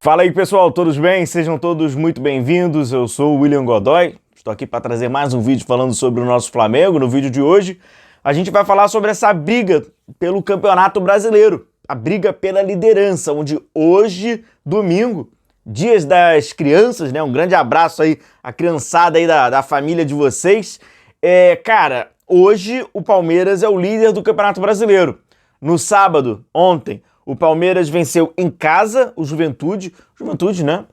Fala aí, pessoal, todos bem? Sejam todos muito bem-vindos. Eu sou o William Godoy, estou aqui para trazer mais um vídeo falando sobre o nosso Flamengo. No vídeo de hoje, a gente vai falar sobre essa briga pelo Campeonato Brasileiro, a briga pela liderança, onde hoje, domingo, Dias das Crianças, né? Um grande abraço aí à criançada aí da família de vocês. Cara, hoje o Palmeiras é o líder do Campeonato Brasileiro. No sábado, ontem, o Palmeiras venceu em casa o Juventude, né?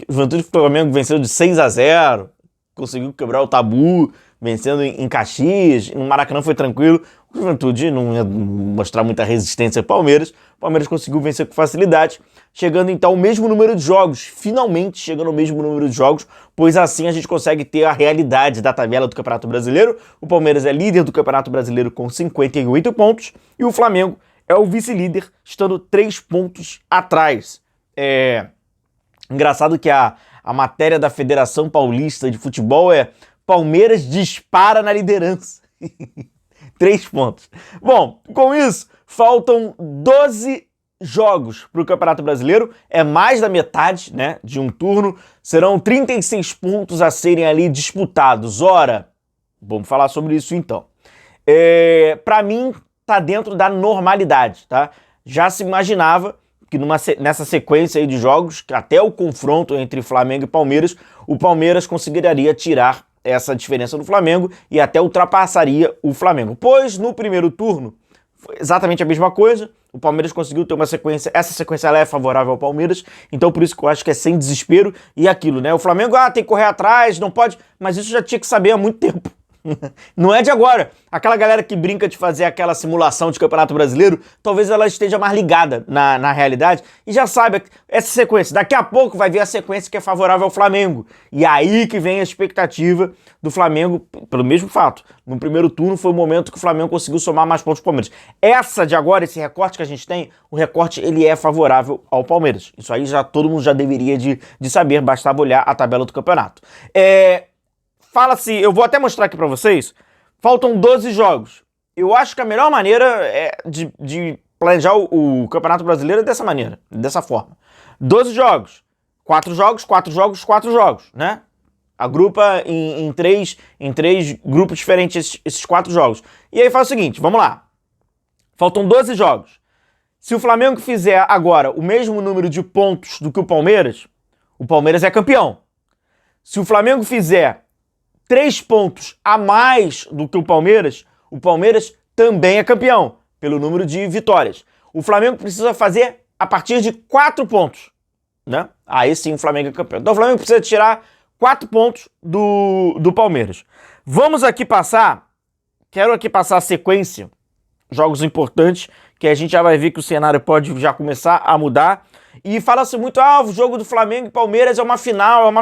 O Juventude do Flamengo venceu de 6-0, conseguiu quebrar o tabu, vencendo em Caxias, no Maracanã foi tranquilo. O Juventude não ia mostrar muita resistência ao Palmeiras, o Palmeiras conseguiu vencer com facilidade, chegando então ao mesmo número de jogos, finalmente chegando ao mesmo número de jogos, pois assim a gente consegue ter a realidade da tabela do Campeonato Brasileiro. O Palmeiras é líder do Campeonato Brasileiro com 58 pontos e o Flamengo é o vice-líder, estando 3 pontos atrás. Engraçado que a matéria da Federação Paulista de Futebol é Palmeiras dispara na liderança. 3 pontos. Bom, com isso, faltam 12 jogos para o Campeonato Brasileiro. É mais da metade, né, de um turno. Serão 36 pontos a serem ali disputados. Ora, vamos falar sobre isso então. Para mim, tá dentro da normalidade, tá? Já se imaginava que nessa sequência aí de jogos, até o confronto entre Flamengo e Palmeiras, o Palmeiras conseguiria tirar essa diferença do Flamengo e até ultrapassaria o Flamengo. Pois no primeiro turno, foi exatamente a mesma coisa, o Palmeiras conseguiu ter uma sequência, essa sequência ela é favorável ao Palmeiras, então por isso que eu acho que é sem desespero e aquilo, né? O Flamengo, tem que correr atrás, não pode, mas isso já tinha que saber há muito tempo. Não é de agora. Aquela galera que brinca de fazer aquela simulação de Campeonato Brasileiro, talvez ela esteja mais ligada na realidade e já sabe essa sequência. Daqui a pouco vai vir a sequência que é favorável ao Flamengo. E aí que vem a expectativa do Flamengo, pelo mesmo fato. No primeiro turno foi o momento que o Flamengo conseguiu somar mais pontos do Palmeiras. Essa de agora, esse recorte que a gente tem, o recorte ele é favorável ao Palmeiras. Isso aí todo mundo já deveria de saber, bastava olhar a tabela do campeonato. Fala-se, eu vou até mostrar aqui pra vocês, faltam 12 jogos. Eu acho que a melhor maneira de planejar o Campeonato Brasileiro é dessa maneira, dessa forma. 12 jogos, 4 jogos, 4 jogos, 4 jogos, né? Agrupa em três grupos diferentes esses 4 jogos. E aí faz o seguinte, vamos lá. Faltam 12 jogos. Se o Flamengo fizer agora o mesmo número de pontos do que o Palmeiras é campeão. Se o Flamengo fizer 3 pontos a mais do que o Palmeiras também é campeão, pelo número de vitórias. O Flamengo precisa fazer a partir de 4 pontos, né? Aí sim o Flamengo é campeão. Então o Flamengo precisa tirar 4 pontos do Palmeiras. Vamos aqui quero aqui passar a sequência, jogos importantes, que a gente já vai ver que o cenário pode já começar a mudar. E fala-se muito, o jogo do Flamengo e Palmeiras é uma final.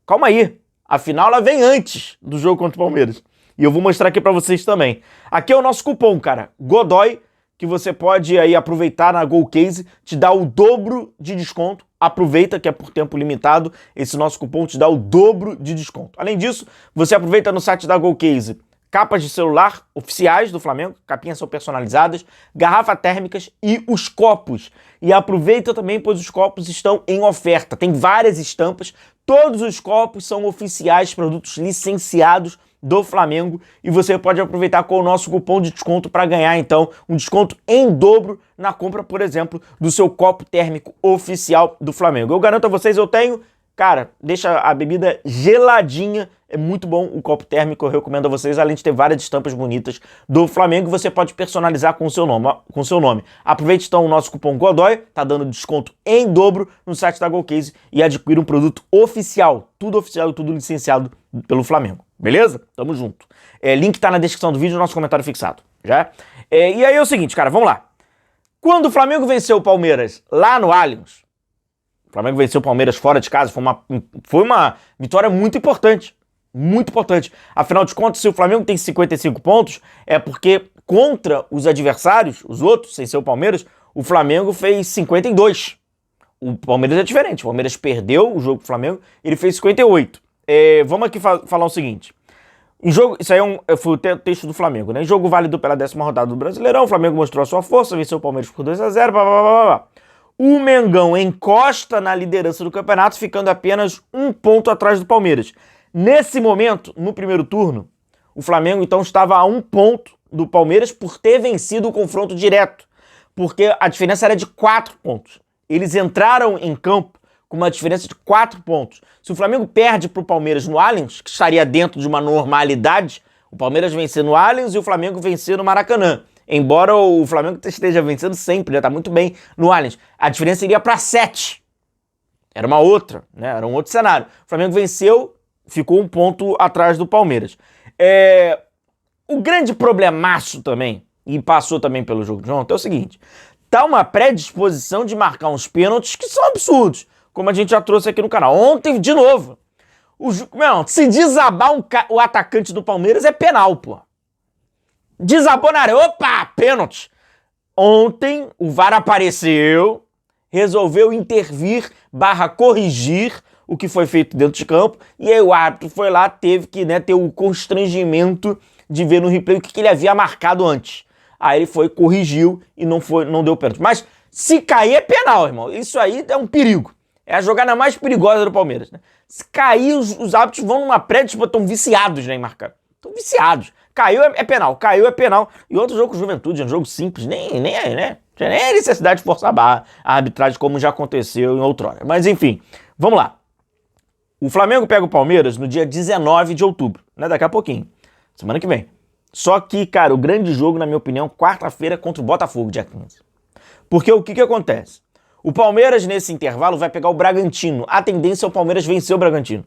Calma aí. A final ela vem antes do jogo contra o Palmeiras. E eu vou mostrar aqui pra vocês também. Aqui é o nosso cupom, cara. Godoy, que você pode aí aproveitar na GoCase, te dá o dobro de desconto. Aproveita que é por tempo limitado. Esse nosso cupom te dá o dobro de desconto. Além disso, você aproveita no site da GoCase capas de celular oficiais do Flamengo, capinhas são personalizadas, garrafas térmicas e os copos. E aproveita também, pois os copos estão em oferta. Tem várias estampas, todos os copos são oficiais, produtos licenciados do Flamengo e você pode aproveitar com o nosso cupom de desconto para ganhar, então, um desconto em dobro na compra, por exemplo, do seu copo térmico oficial do Flamengo. Eu garanto a vocês, eu tenho... Cara, deixa a bebida geladinha, é muito bom o copo térmico, eu recomendo a vocês, além de ter várias estampas bonitas do Flamengo, você pode personalizar com o seu nome. Aproveite então o nosso cupom Godoy, tá dando desconto em dobro no site da GoCase e adquira um produto oficial e tudo licenciado pelo Flamengo, beleza? Tamo junto. Link tá na descrição do vídeo, nosso comentário fixado, já? E aí é o seguinte, cara, vamos lá. Quando o Flamengo venceu o Palmeiras lá no Allianz, o Flamengo venceu o Palmeiras fora de casa, foi uma vitória muito importante. Muito importante. Afinal de contas, se o Flamengo tem 55 pontos, é porque contra os adversários, os outros, sem ser o Palmeiras, o Flamengo fez 52. O Palmeiras é diferente. O Palmeiras perdeu o jogo pro Flamengo, ele fez 58. Vamos aqui falar o seguinte. Em jogo, isso aí foi o texto do Flamengo, né? Em jogo válido pela 10ª rodada do Brasileirão, o Flamengo mostrou a sua força, venceu o Palmeiras por 2-0, blá, blá, blá, blá. O Mengão encosta na liderança do campeonato, ficando apenas 1 ponto atrás do Palmeiras. Nesse momento, no primeiro turno, o Flamengo então estava a 1 ponto do Palmeiras por ter vencido o confronto direto, porque a diferença era de 4 pontos. Eles entraram em campo com uma diferença de 4 pontos. Se o Flamengo perde para o Palmeiras no Allianz, que estaria dentro de uma normalidade, o Palmeiras vencer no Allianz e o Flamengo vencer no Maracanã. Embora o Flamengo esteja vencendo sempre, já tá muito bem no Allianz. A diferença iria para 7. Era uma outra, né? Era um outro cenário. O Flamengo venceu, ficou 1 ponto atrás do Palmeiras. O grande problemaço também, e passou também pelo jogo de ontem, é o seguinte. Tá uma predisposição de marcar uns pênaltis que são absurdos, como a gente já trouxe aqui no canal. Ontem, de novo, se desabar o atacante do Palmeiras é penal, pô. Desabou na área, opa, pênalti. Ontem o VAR apareceu, resolveu intervir / corrigir o que foi feito dentro de campo, e aí o árbitro foi lá, teve que ter o constrangimento de ver no replay o que ele havia marcado antes. Aí ele foi, corrigiu e não deu pênalti. Mas se cair é penal, irmão. Isso aí é um perigo. É a jogada mais perigosa do Palmeiras, né? Se cair, os árbitros vão numa prédio, estão viciados, né, em marcar. Estão viciados. Caiu é penal, caiu é penal. E outro jogo com Juventude, é um jogo simples, nem aí, né? Não tinha nem necessidade de forçar a arbitragem, como já aconteceu em outrora. Mas enfim, vamos lá. O Flamengo pega o Palmeiras no dia 19 de outubro, né? Daqui a pouquinho, semana que vem. Só que, cara, o grande jogo, na minha opinião, quarta-feira contra o Botafogo, dia 15. Porque o que acontece? O Palmeiras, nesse intervalo, vai pegar o Bragantino. A tendência é o Palmeiras vencer o Bragantino.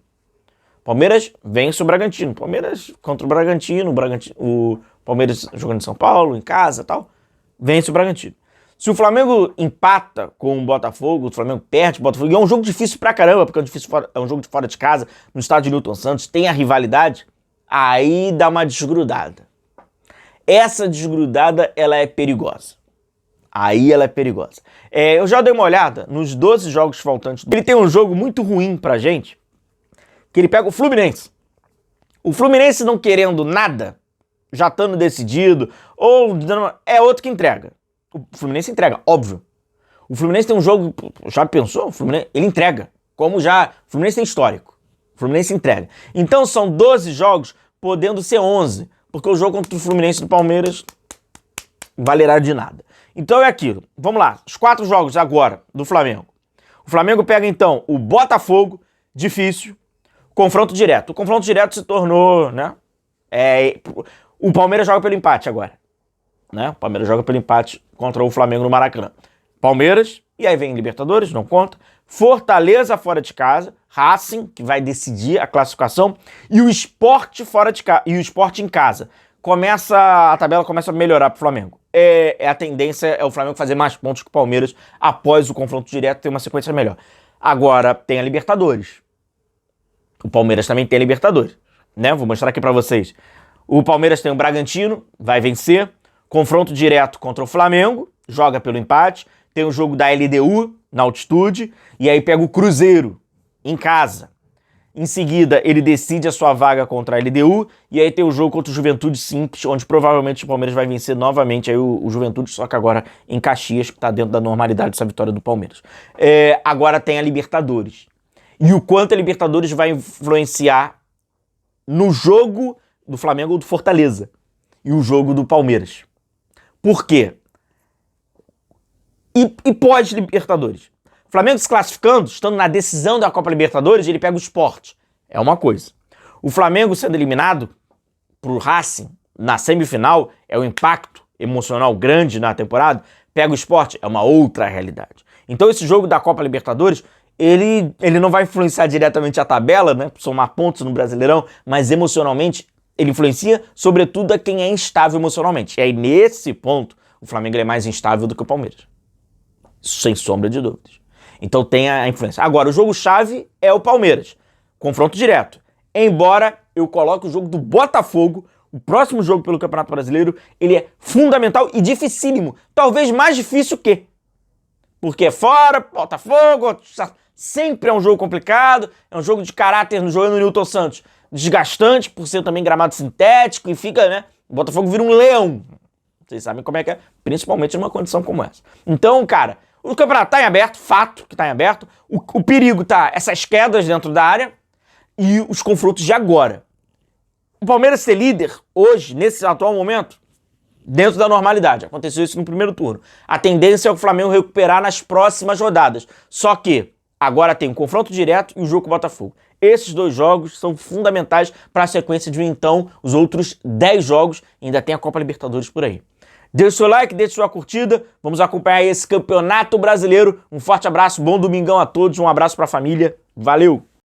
Palmeiras vence o Bragantino. Palmeiras contra o Bragantino, o Palmeiras jogando em São Paulo, em casa e tal, vence o Bragantino. Se o Flamengo empata com o Botafogo, o Flamengo perde o Botafogo, e é um jogo difícil pra caramba, porque é um jogo de fora de casa, no estádio de Newton Santos, tem a rivalidade, aí dá uma desgrudada. Essa desgrudada, ela é perigosa. Aí ela é perigosa. Eu já dei uma olhada nos 12 jogos faltantes. Ele tem um jogo muito ruim pra gente, que ele pega o Fluminense. O Fluminense não querendo nada, já estando decidido, ou é outro que entrega. O Fluminense entrega, óbvio. O Fluminense tem um jogo, já pensou? O Fluminense, ele entrega, como já, o Fluminense tem histórico. O Fluminense entrega. Então são 12 jogos, podendo ser 11, porque o jogo contra o Fluminense do Palmeiras valerá de nada. Então é aquilo. Vamos lá, os 4 jogos agora do Flamengo. O Flamengo pega então o Botafogo, difícil, confronto direto. O confronto direto se tornou, né? O Palmeiras joga pelo empate agora, né? O Palmeiras joga pelo empate contra o Flamengo no Maracanã. Palmeiras, e aí vem Libertadores, não conta. Fortaleza fora de casa, Racing, que vai decidir a classificação, e o Sport fora de casa, e o Sport em casa. A tabela começa a melhorar pro Flamengo. A tendência é o Flamengo fazer mais pontos que o Palmeiras após o confronto direto, ter uma sequência melhor. Agora tem a Libertadores. O Palmeiras também tem a Libertadores, né? Vou mostrar aqui pra vocês. O Palmeiras tem o Bragantino, vai vencer. Confronto direto contra o Flamengo, joga pelo empate. Tem o jogo da LDU, na altitude. E aí pega o Cruzeiro, em casa. Em seguida, ele decide a sua vaga contra a LDU. E aí tem o jogo contra o Juventude Simples, onde provavelmente o Palmeiras vai vencer novamente aí o Juventude, só que agora em Caxias, que tá dentro da normalidade dessa vitória do Palmeiras. Agora tem a Libertadores. E o quanto a Libertadores vai influenciar no jogo do Flamengo ou do Fortaleza e o jogo do Palmeiras. Por quê? E pós-Libertadores. O Flamengo se classificando, estando na decisão da Copa Libertadores, ele pega o Sport. É uma coisa. O Flamengo sendo eliminado pro Racing na semifinal, é um impacto emocional grande na temporada, pega o Sport, é uma outra realidade. Então esse jogo da Copa Libertadores, ele não vai influenciar diretamente a tabela, né? Somar pontos no Brasileirão, mas emocionalmente ele influencia, sobretudo, a quem é instável emocionalmente. E aí, nesse ponto, o Flamengo é mais instável do que o Palmeiras. Sem sombra de dúvidas. Então tem a influência. Agora, o jogo-chave é o Palmeiras. Confronto direto. Embora eu coloque o jogo do Botafogo, o próximo jogo pelo Campeonato Brasileiro, ele é fundamental e dificílimo. Talvez mais difícil que. Porque é fora, Botafogo, sempre é um jogo complicado, é um jogo de caráter jogando no Newton Santos. Desgastante, por ser também gramado sintético, e fica, né? O Botafogo vira um leão. Vocês sabem como é que é, principalmente numa condição como essa. Então, cara, O campeonato tá em aberto, fato que tá em aberto. O perigo tá essas quedas dentro da área e os confrontos de agora. O Palmeiras ser líder hoje, nesse atual momento, dentro da normalidade. Aconteceu isso no primeiro turno. A tendência é o Flamengo recuperar nas próximas rodadas. Só que agora tem um confronto direto e o jogo com o Botafogo. Esses 2 jogos são fundamentais para a sequência de então os outros 10 jogos. E ainda tem a Copa Libertadores por aí. Deixe seu like, deixe sua curtida. Vamos acompanhar esse campeonato brasileiro. Um forte abraço, bom domingão a todos. Um abraço para a família. Valeu!